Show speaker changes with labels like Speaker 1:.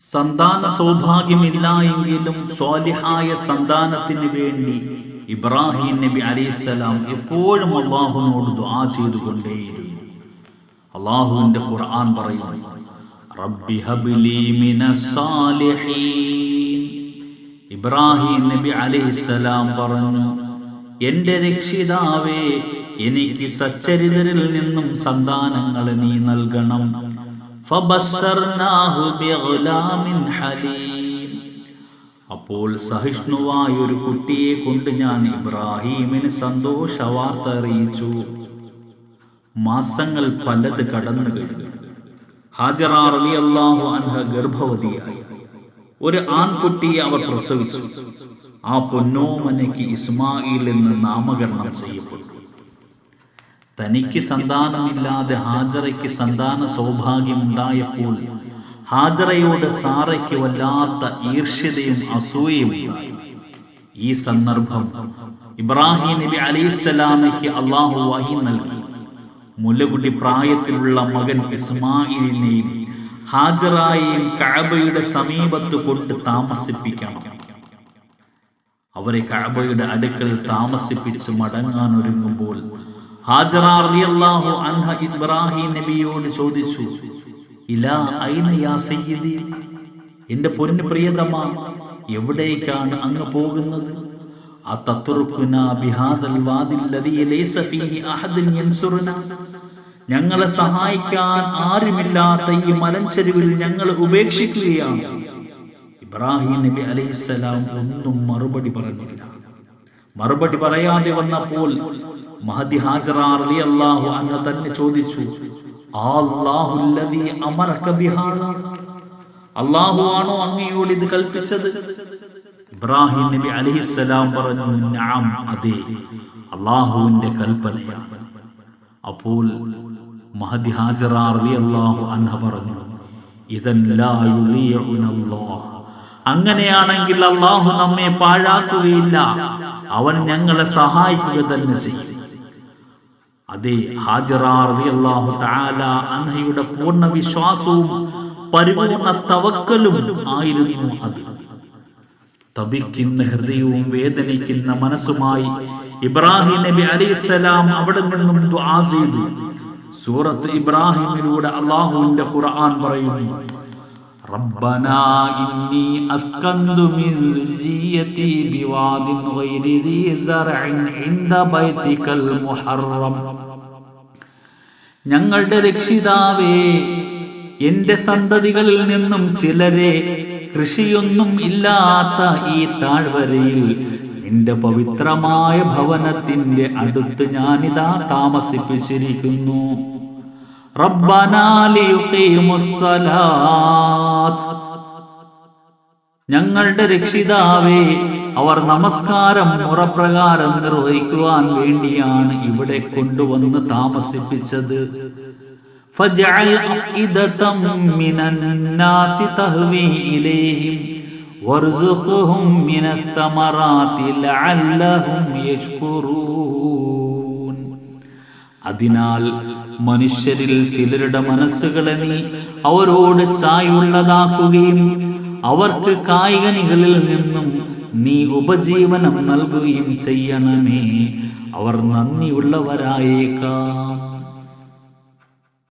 Speaker 1: സന്താന സൗഭാഗ്യമില്ല എങ്കിലും സ്വാലിഹായ സന്താനത്തിന് വേണ്ടി ഇബ്രാഹിം നബി അലൈഹിസ്സലാം എപ്പോഴും അള്ളാഹുവിനോട് ദുആ ചെയ്തുകൊണ്ടേയിരുന്നു. അള്ളാഹുവിന്റെ ഖുർആൻ പറയുന്നു, റബ്ബി ഹബ്ലി മിനസ് സാലിഹീൻ. ഇബ്രാഹിം നബി അലൈഹിസ്സലാം പറഞ്ഞു, എന്റെ രക്ഷിതാവേ, എനിക്ക് സച്ചരിതരിൽ നിന്നും സന്താനങ്ങളെ നീ നൽകണം. ഫബശർനാഹു ബിഗുലാമിൻ ഹലീം. അപ്പോൾ സഹിഷ്ണുവായ ഒരു കുട്ടിയെ കൊണ്ട് ഞാൻ ഇബ്രാഹീമിന് സന്തോഷവാർത്ത അറിയിച്ചു. മാസങ്ങൾ പലത് കടന്നു കഴിഞ്ഞു. ഹാജറ റളിയല്ലാഹു അൻഹ ഗർഭവതിയായി. ഒരു ആൺകുട്ടിയെ അവർ പ്രസവിച്ചു. ആ പൊന്നോമനയ്ക്ക് ഇസ്മായിൽ എന്ന് നാമകരണം ചെയ്യപ്പെട്ടു. തനിക്ക് സന്താനമില്ലാതെ ഹാജറയ്ക്ക് സന്താന സൗഭാഗ്യമുണ്ടായപ്പോൾ ഹാജറയോട് സാറയ്ക്ക് വല്ലാത്ത ഈർഷ്യതയും അസൂയയും ഉണ്ടായി. ഈ സന്ദർഭം ഇബ്രാഹിം നബി അലൈഹിസ്സലാമയ്ക്ക് അള്ളാഹു വഹി നൽകി. മുലകുടി പ്രായത്തിലുള്ള മകൻ ഇസ്മായിലിനെയും ഹാജറയെയും കഅബയുടെ സമീപത്ത് കൊണ്ട് താമസിപ്പിക്കണം. അവരെ കഅബയുടെ അടുക്കൽ താമസിപ്പിച്ച് മടങ്ങാൻ ഒരുങ്ങുമ്പോൾ ഹാജറ റളിയല്ലാഹു അൻഹ ഇബ്രാഹിം നബിയോട് ചോദിച്ചു, ഇലാ ഐന യാ സയ്യിദി, എന്റെ പൊന്നു പ്രിയതമാ, എവിടേക്കാണ് അങ്ങ് പോകുന്നത്? അതത്റുകുനാ ബിഹാദൽ വാദിൽ ലദീ ലൈസ ഫീഹി അഹദുൻ യൻസുറുനാ, ഞങ്ങളെ സഹായിക്കാൻ ആരുമില്ലാത്ത ഈ മലഞ്ചെരുവിൽ ഞങ്ങൾ ഉപേക്ഷിക്കുകയാണ്. ഇബ്രാഹിം നബി അലൈഹിസ്സലാം ഒന്നും മറുപടി പറഞ്ഞില്ല. മറുപടി പറയാതെ വന്നപ്പോൾ മഹദി ഹാജറ റളിയല്ലാഹു അൻഹ തന്നെ ചോദിച്ചു, അല്ലാഹുല്ലദീ അമറക ബിഹാദാ, അല്ലാഹു ആണോ അങ്ങയോട് ഇത് കൽപ്പിച്ചത്? ഇബ്രാഹിം നബി അലൈഹിസ്സലാം പറഞ്ഞു, നഅം, അതെ, അല്ലാഹുവിന്റെ കൽപ്പനയാണ്. അപ്പോൾ മഹദി ഹാജറ റളിയല്ലാഹു അൻഹ പറഞ്ഞു, ഇദൻ ലാ യുളീഉനല്ലാഹ്, അങ്ങനെയാണെങ്കിൽ അല്ലാഹു നമ്മെ പാഴാക്കുകയില്ല, അവൻ ഞങ്ങളെ സഹായിക്കുക തന്നെ ചെയ്യും. അതെ, ഹാജറ റളിയല്ലാഹു തആല അൻഹയുടെ പൂർണ്ണ വിശ്വാസവും പരിപൂർണ്ണ തവക്കലും ആയിരുന്നു അത്. തപിക്കുന്ന ഹൃദയവും വേദനിക്കുന്ന മനസ്സുമായി ഇബ്രാഹിം നബി അലൈഹിസ്സലാം അവിടെ നിന്നും ദുആ ചെയ്തു. സൂറത്ത് ഇബ്രാഹിമിലൂടെ അല്ലാഹുവിന്റെ ഖുർആൻ പറയുന്നു, റബ്ബനാ ഇന്നി അസ്കന്തു മിൻ ദുർരിയതി ബിവാദിൻ ഗൈരി ദീ സറഇൻ ഇൻദ ബൈതികൽ മുഹറം. ഞങ്ങളുടെ രക്ഷിതാവേ, എന്റെ സന്തതികളിൽ നിന്നും ചിലരെ കൃഷിയൊന്നും ഇല്ലാത്ത ഈ താഴ്വരയിൽ നിന്റെ പവിത്രമായ ഭവനത്തിന്റെ അടുത്ത് ഞാനിതാ താമസിപ്പിച്ചിരിക്കുന്നു. റബ്ബനാ ലിയുഖീമുസ്സലാത്ത്, ഞങ്ങളുടെ രക്ഷിതാവേ, അവർ നമസ്കാരം മുറപ്രകാരം നിർവഹിക്കുവാൻ വേണ്ടിയാണ് ഇവിടെ കൊണ്ടുവന്ന് താമസിപ്പിച്ചത്. ഫജ്അൽ അഫ്ഇദതം മിനന്നാസി തഹ്വി ഇലൈഹിം വർസുഖ്ഹും മിനസ് സമറാത്തി ലഅല്ലഹും യശ്കുറൂൻ. അതിനാൽ മനുഷ്യരിൽ ചിലരുടെ മനസ്സുകളെ നീ അവരോട് ചായുള്ളതാക്കുകയും അവർക്ക് കായികനികളിൽ നിന്നും നീ ഉപജീവനം നൽകുകയും ചെയ്യണമേ, അവർ നന്ദിയുള്ളവരായേക്കാം.